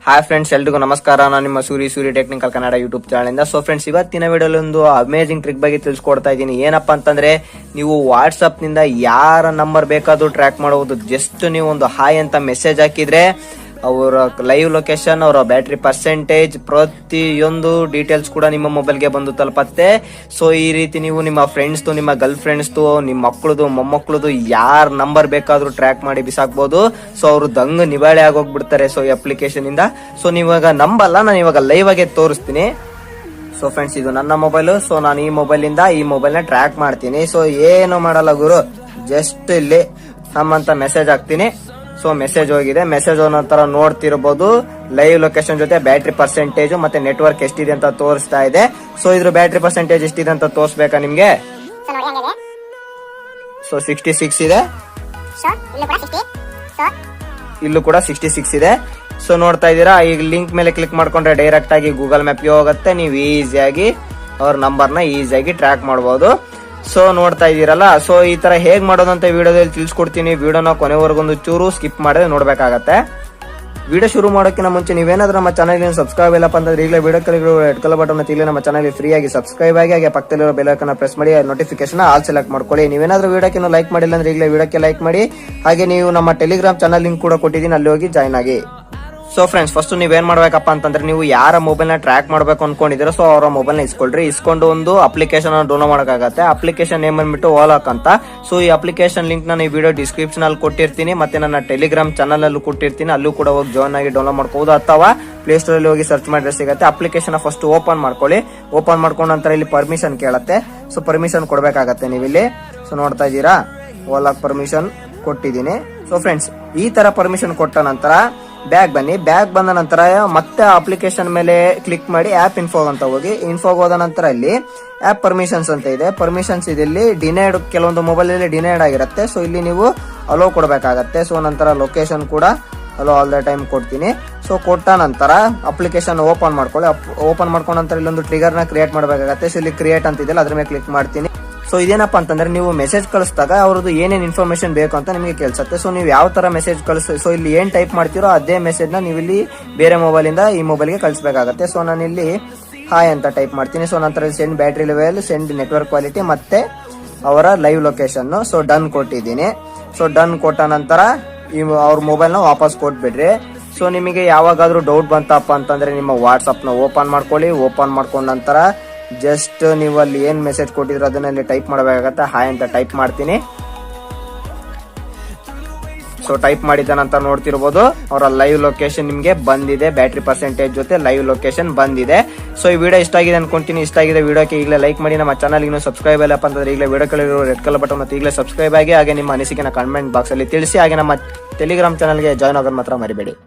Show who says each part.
Speaker 1: Hi friends, ಎಲ್ರಿಗೂ ನಮಸ್ಕಾರ. ನಾನು ನಿಮ್ಮ Suri technical Kannada YouTube channel ಇಂದ. ಸೊ ಫ್ರೆಂಡ್ಸ್, ಇವತ್ತಿನ ವಿಡಿಯೋಲಿ ಒಂದು ಅಮೇಜಿಂಗ್ ಟ್ರಿಕ್ ಬಗ್ಗೆ ತಿಳಿಸ್ಕೊಡ್ತಾ ಇದ್ದೀನಿ. ಏನಪ್ಪಾ ಅಂತಂದ್ರೆ, ನೀವು ವಾಟ್ಸ್ಆಪ್ ನಿಂದ ಯಾರ ನಂಬರ್ ಬೇಕಾದ್ರೂ ಟ್ರ್ಯಾಕ್ ಮಾಡಬಹುದು. ಜಸ್ಟ್ ನೀವು ಒಂದು ಹಾಯ್ ಅಂತ ಮೆಸೇಜ್ ಹಾಕಿದ್ರೆ ಅವರ ಲೈವ್ ಲೊಕೇಶನ್, ಅವರ ಬ್ಯಾಟ್ರಿ ಪರ್ಸೆಂಟೇಜ್, ಪ್ರತಿಯೊಂದು ಡೀಟೇಲ್ಸ್ ಕೂಡ ನಿಮ್ಮ ಮೊಬೈಲ್ಗೆ ಬಂದು ತಲುಪತ್ತೆ. ಸೊ ಈ ರೀತಿ ನೀವು ನಿಮ್ಮ ಫ್ರೆಂಡ್ಸ್, ನಿಮ್ಮ ಗರ್ಲ್ ಫ್ರೆಂಡ್ಸ್, ನಿಮ್ಮ ಮಕ್ಕಳದು, ಮೊಮ್ಮಕ್ಕಳದು ಯಾರ ನಂಬರ್ ಬೇಕಾದ್ರೂ ಟ್ರ್ಯಾಕ್ ಮಾಡಿ ಬಿಸಾಕ್ಬಹುದು. ಸೊ ಅವರು ದಂಗ ನಿವಾಳೆ ಆಗೋಗ್ಬಿಡ್ತಾರೆ ಸೊ ಈ ಅಪ್ಲಿಕೇಶನ್ ಇಂದ. ಸೊ ನೀವಾಗ ನಂಬಲ್ಲ, ನಾನು ಇವಾಗ ಲೈವ್ ಆಗಿ ತೋರಿಸ್ತೀನಿ. ಸೊ ಫ್ರೆಂಡ್ಸ್, ಇದು ನನ್ನ ಮೊಬೈಲ್. ಸೊ ನಾನು ಈ ಮೊಬೈಲ್ ಇಂದ ಈ ಮೊಬೈಲ್ ನ ಟ್ರ್ಯಾಕ್ ಮಾಡ್ತೀನಿ. ಸೊ ಏನು ಮಾಡಲ್ಲ ಗುರು, ಜಸ್ಟ್ ಇಲ್ಲಿ ನಮ್ಮಂತ ಮೆಸೇಜ್ ಹಾಕ್ತೀನಿ. ಸೊ ಮೆಸೇಜ್ ಹೋಗಿದೆ. ಮೆಸೇಜ್ ನಂತರ ನೋಡ್ತಿರಬಹುದು ಲೈವ್ ಲೊಕೇಶನ್ ಜೊತೆ ಬ್ಯಾಟ್ರಿ ಪರ್ಸೆಂಟೇಜ್ ಮತ್ತೆ ನೆಟ್ವರ್ಕ್ ಎಷ್ಟಿದೆ ಅಂತ ತೋರಿಸ್ತಾ ಇದೆ. ಸೊ ಇದ್ರ ಬ್ಯಾಟ್ರಿ ಪರ್ಸೆಂಟೇಜ್ ಎಷ್ಟಿದೆ ಅಂತ ತೋರಿಸ್ಬೇಕಾ ನಿಮ್ಗೆ? ಸೊ 66 ಇದೆ, ಇಲ್ಲೂ ಕೂಡ 66 ಇದೆ. ಸೊ ನೋಡ್ತಾ ಇದೀರಾ, ಈಗ ಲಿಂಕ್ ಮೇಲೆ ಕ್ಲಿಕ್ ಮಾಡ್ಕೊಂಡ್ರೆ ಡೈರೆಕ್ಟ್ ಆಗಿ ಗೂಗಲ್ ಮ್ಯಾಪ್ಗೆ ಹೋಗುತ್ತೆ. ನೀವು ಈಸಿಯಾಗಿ ಅವ್ರ ನಂಬರ್ನ ಈಸಿಯಾಗಿ ಟ್ರ್ಯಾಕ್ ಮಾಡಬಹುದು. ಸೊ ನೋಡ್ತಾ ಇದೀರಲ್ಲ, ಸೊ ಈ ತರ ಹೇಗ್ ಮಾಡೋದು ಅಂತ ವಿಡಿಯೋದಲ್ಲಿ ತಿಳಿಸ್ಕೊಡ್ತೀನಿ. ವಿಡಿಯೋನ ಕೊನೆವರೆಗೊಂದು ಚೂರು ಸ್ಕಿಪ್ ಮಾಡಿದ್ರೆ ನೋಡ್ಬೇಕಾಗತ್ತೆ. ವಿಡಿಯೋ ಶುರು ಮಾಡೋಕ್ಕಿಂತ ಮುಂಚೆ ನೀವೇನಾದ್ರೂ ನಮ್ಮ ಚಾನಲ್ ಸಬ್ಸ್ಕ್ರೈಬ್ ಇಲ್ಲಪ್ಪ ಅಂತಂದ್ರೆ ಈಗಲೇ ವಿಡಿಯೋ ಕೆಳಗಿರೋ ರೆಡ್ ಕಲರ್ ಬಟನ್ ಇಲ್ಲಿ ನಮ್ಮ ಚಾನಲ್ ಫ್ರೀ ಆಗಿ ಸಬ್ಸ್ಕ್ರೈಬ್ ಆಗಿ, ಹಾಗೆ ಪಕ್ಕದಲ್ಲಿರೋ ಬೆಲ್ ಐಕಾನ್ ಪ್ರೆಸ್ ಮಾಡಿ ನೋಟಿಫಿಕೇಶನ್ ಆಲ್ ಸೆಲೆಕ್ಟ್ ಮಾಡ್ಕೊಳ್ಳಿ. ನೀವೇನಾದ್ರೂ ವಿಡಿಯೋಕ್ಕೆ ಲೈಕ್ ಮಾಡಿಲ್ಲ ಅಂದ್ರೆ ಈಗಲೇ ವಿಡಿಯೋಕ್ಕೆ ಲೈಕ್ ಮಾಡಿ. ಹಾಗೆ ನೀವು ನಮ್ಮ ಟೆಲಿಗ್ರಾಮ್ ಚಾನಲ್ ಲಿಂಕ್ ಕೂಡ ಕೊಟ್ಟಿದ್ದೀನಿ, ಅಲ್ಲಿ ಹೋಗಿ ಜಾಯ್ನ್ ಆಗಿ. ಸೊ ಫ್ರೆಂಡ್ಸ್, ಫಸ್ಟ್ ನೀವೇನ್ ಮಾಡ್ಬೇಕಪ್ಪ ಅಂತಂದ್ರೆ, ನೀವು ಯಾರ ಮೊಬೈಲ್ ನ ಟ್ರ್ಯಾಕ್ ಮಾಡ್ಬೇಕು ಅನ್ಕೊಂಡಿದ್ದೀರೋ ಸೊ ಅವರ ಮೊಬೈಲ್ ನ ಇಸ್ಕೊಂಡು ಒಂದು ಅಪ್ಲಿಕೇಶನ್ ಡೌನ್ಲೋಡ್ ಮಾಡಕ್ಕಾಗತ್ತೆ. ಅಪ್ಲಿಕೇಶನ್ ನೇಮ್ ಬಂದ್ಬಿಟ್ಟು ಓಲಾಕ್ ಅಂತ. ಸೊ ಈ ಅಪ್ಲಿಕೇಶನ್ ಲಿಂಕ್ ನಾನು ಈ ವಿಡಿಯೋ ಡಿಸ್ಕ್ರಿಪ್ಷನ್ ಅಲ್ಲಿ ಕೊಟ್ಟಿರ್ತೀನಿ, ಮತ್ತೆ ನನ್ನ ಟೆಲಿಗ್ರಾಮ್ ಚಾನಲ್ ಅಲ್ಲೂ ಕೊಟ್ಟಿರ್ತೀನಿ. ಅಲ್ಲೂ ಕೂಡ ಹೋಗಿ ಜಾಯ್ನ್ ಆಗಿ ಡೌನ್ಲೋಡ್ ಮಾಡ್ಕೋಬಹುದು, ಅಥವಾ ಪ್ಲೇ ಸ್ಟೋರ್ ಅಲ್ಲಿ ಹೋಗಿ ಸರ್ಚ್ ಮಾಡಿದ್ರೆ ಸಿಗುತ್ತೆ. ಅಪ್ಲಿಕೇಶನ್ ಫಸ್ಟ್ ಓಪನ್ ಮಾಡ್ಕೊಳ್ಳಿ. ಓಪನ್ ಮಾಡ್ಕೊಂಡ ನಂತರ ಇಲ್ಲಿ ಪರ್ಮಿಷನ್ ಕೇಳತ್ತೆ. ಸೊ ಪರ್ಮಿಷನ್ ಕೊಡ್ಬೇಕಾಗತ್ತೆ ನೀವಿಲ್ಲಿ. ಸೊ ನೋಡ್ತಾ ಇದ್ದೀರಾ, ಓಲಾಕ್ ಪರ್ಮಿಷನ್ ಕೊಟ್ಟಿದ್ದೀನಿ. ಸೊ ಫ್ರೆಂಡ್ಸ್, ಈ ತರ ಪರ್ಮಿಷನ್ ಕೊಟ್ಟ ನಂತರ ಬ್ಯಾಗ್ ಬನ್ನಿ. ಬ್ಯಾಗ್ ಬಂದ ನಂತರ ಮತ್ತೆ ಅಪ್ಲಿಕೇಶನ್ ಮೇಲೆ ಕ್ಲಿಕ್ ಮಾಡಿ ಆಪ್ ಇನ್ಫೋ ಅಂತ ಹೋಗಿ. ಇನ್ಫೋಗೆ ಹೋದ ನಂತರ ಇಲ್ಲಿ ಆಪ್ ಪರ್ಮಿಷನ್ಸ್ ಅಂತ ಇದೆ. ಪರ್ಮಿಷನ್ಸ್ ಇಲ್ಲಿ ಡಿನೈಡ್, ಕೆಲವೊಂದು ಮೊಬೈಲ್ ಅಲ್ಲಿ ಡಿನೈಡ್ ಆಗಿರುತ್ತೆ. ಸೊ ಇಲ್ಲಿ ನೀವು ಅಲೋ ಕೊಡಬೇಕಾಗತ್ತೆ. ಸೊ ನಂತರ ಲೊಕೇಶನ್ ಕೂಡ ಅಲೋ ಆಲ್ ದ ಟೈಮ್ ಕೊಡ್ತೀನಿ. ಸೊ ಕೊಟ್ಟ ನಂತರ ಅಪ್ಲಿಕೇಶನ್ ಓಪನ್ ಮಾಡ್ಕೊಳ್ಳಿ. ಓಪನ್ ಮಾಡ್ಕೊಂಡ ನಂತರ ಇಲ್ಲೊಂದು ಟ್ರಿಗರ್ ನ ಕ್ರಿಯೇಟ್ ಮಾಡಬೇಕಾಗತ್ತೆ. ಸೊ ಇಲ್ಲಿ ಕ್ರಿಯೇಟ್ ಅಂತ ಇದೆಯಲ್ಲ, ಅದ್ರ ಮೇಲೆ ಕ್ಲಿಕ್ ಮಾಡ್ತೀನಿ. ಸೊ ಇದೇನಪ್ಪ ಅಂತಂದ್ರೆ, ನೀವು ಮೆಸೇಜ್ ಕಳಿಸಿದಾಗ ಅವ್ರದ್ದು ಏನೇನ್ ಇನ್ಫಾರ್ಮೇಶನ್ ಬೇಕು ಅಂತ ನಿಮಗೆ ಕೇಳಿಸುತ್ತೆ. ಸೊ ನೀವು ಯಾವ ತರ ಮೆಸೇಜ್ ಸೊ ಇಲ್ಲಿ ಏನ್ ಟೈಪ್ ಮಾಡ್ತೀರೋ ಅದೇ ಮೆಸೇಜ್ ನ ನೀವು ಇಲ್ಲಿ ಬೇರೆ ಮೊಬೈಲ್ ಇಂದ ಈ ಮೊಬೈಲ್ಗೆ ಕಳಿಸಬೇಕಾಗತ್ತೆ. ಸೊ ನಾನು ಇಲ್ಲಿ ಹಾಯ್ ಅಂತ ಟೈಪ್ ಮಾಡ್ತೀನಿ. ಸೊ ನಂತರ send battery level, send network quality, ಮತ್ತೆ ಅವರ ಲೈವ್ ಲೊಕೇಶನ್. ಸೊ ಡನ್ ಕೊಟ್ಟಿದ್ದೀನಿ. ಸೊ ಡನ್ ಕೊಟ್ಟ ನಂತರ ಅವ್ರ ಮೊಬೈಲ್ ನ ವಾಪಸ್ ಕೊಟ್ಬಿಡ್ರಿ. ಸೊ ನಿಮಗೆ ಯಾವಾಗಾದ್ರೂ ಡೌಟ್ ಬಂತಪ್ಪ ಅಂತಂದ್ರೆ ನಿಮ್ಮ ವಾಟ್ಸ್ಆಪ್ ನ ಓಪನ್ ಮಾಡ್ಕೊಳ್ಳಿ. ಓಪನ್ ಮಾಡ್ಕೊಂಡ ನಂತರ ಜಸ್ಟ್ ನೀವು ಅಲ್ಲಿ ಏನ್ ಮೆಸೇಜ್ ಕೊಟ್ಟಿದ್ರು ಅದನ್ನ ಟೈಪ್ ಮಾಡಬೇಕಾಗತ್ತೆ. ಹಾಯ್ ಅಂತ ಟೈಪ್ ಮಾಡ್ತೀನಿ. ಸೊ ಟೈಪ್ ಮಾಡಿದ ನಂತರ ನೋಡ್ತಿರ್ಬೋದು ಅವರ ಲೈವ್ ಲೊಕೇಶನ್ ನಿಮ್ಗೆ ಬಂದಿದೆ. ಬ್ಯಾಟ್ರಿ ಪರ್ಸೆಂಟೇಜ್ ಜೊತೆ ಲೈವ್ ಲೊಕೇಶನ್ ಬಂದಿದೆ. ಸೊ ಈ ವಿಡಿಯೋ ಇಷ್ಟ ಆಗಿದೆ ಅನ್ಕೊಂತೀನಿ. ಇಷ್ಟ ಆಗಿದೆ ವಿಡಿಯೋಕ್ಕೆ ಈಗಲೇ ಲೈಕ್ ಮಾಡಿ. ನಮ್ಮ ಚಾನಲ್ ಇನ್ನೂ ಸಬ್ಸ್ಕ್ರೈಬ್ ಇಲ್ಲಪ್ಪ ಅಂತಂದ್ರೆ ಈಗಲೇ ವಿಡಿಯೋ ಕೆಳಗಿರೋ ರೆಡ್ ಕಲರ್ ಬಟನ್ ಮತ್ತೆ ಈಗಲೇ ಸಬ್ಸ್ಕ್ರೈಬ್ ಆಗಿ, ಹಾಗೆ ನಿಮ್ಮ ಅನಿಸಿಕೆನ ಕಾಮೆಂಟ್ ಬಾಕ್ಸ್ ಅಲ್ಲಿ ತಿಳಿಸಿ. ಹಾಗೆ ನಮ್ಮ ಟೆಲಿಗ್ರಾಮ್ ಚಾನಲ್ಗೆ ಜಾಯ್ನ್ ಆಗೋದು ಮಾತ್ರ ಮರಿಬೇಡಿ.